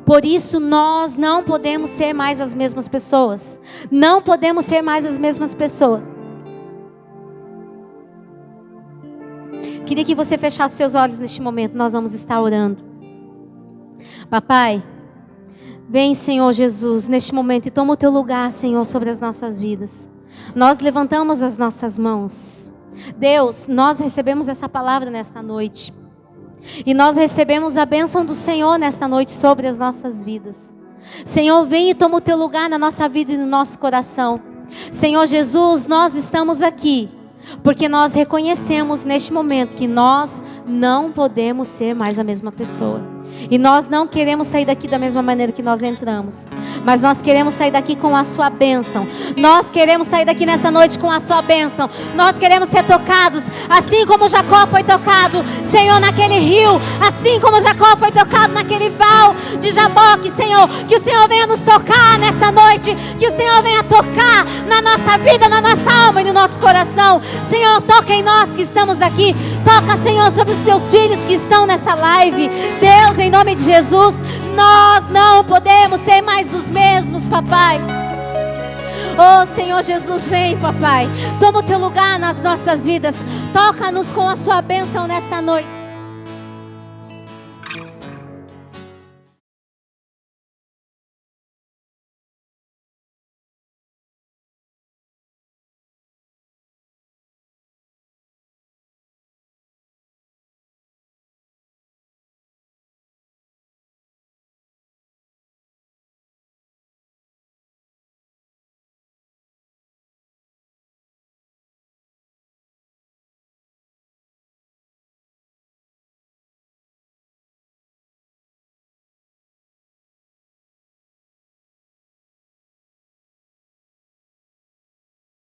Por isso nós não podemos ser mais as mesmas pessoas. Não podemos ser mais as mesmas pessoas. Queria que você fechasse seus olhos neste momento, nós vamos estar orando. Papai, vem, Senhor Jesus, neste momento e toma o teu lugar, Senhor, sobre as nossas vidas. Nós levantamos as nossas mãos. Deus, nós recebemos essa palavra nesta noite. E nós recebemos a bênção do Senhor nesta noite sobre as nossas vidas. Senhor, vem e toma o teu lugar na nossa vida e no nosso coração. Senhor Jesus, nós estamos aqui porque nós reconhecemos neste momento que nós não podemos ser mais a mesma pessoa. E nós não queremos sair daqui da mesma maneira que nós entramos. Mas nós queremos sair daqui com a sua bênção. Nós queremos sair daqui nessa noite com a sua bênção. Nós queremos ser tocados, assim como Jacó foi tocado, Senhor, naquele rio. Assim como Jacó foi tocado naquele val de Jaboque, Senhor. Que o Senhor venha nos tocar nessa noite. Que o Senhor venha tocar na nossa vida, na nossa alma e no nosso coração. Senhor, toca em nós que estamos aqui. Toca, Senhor, sobre os teus filhos que estão nessa live. Deus, em nome de Jesus, nós não podemos ser mais os mesmos, papai. Oh, Senhor Jesus, vem, papai. Toma o teu lugar nas nossas vidas. Toca-nos com a sua bênção nesta noite.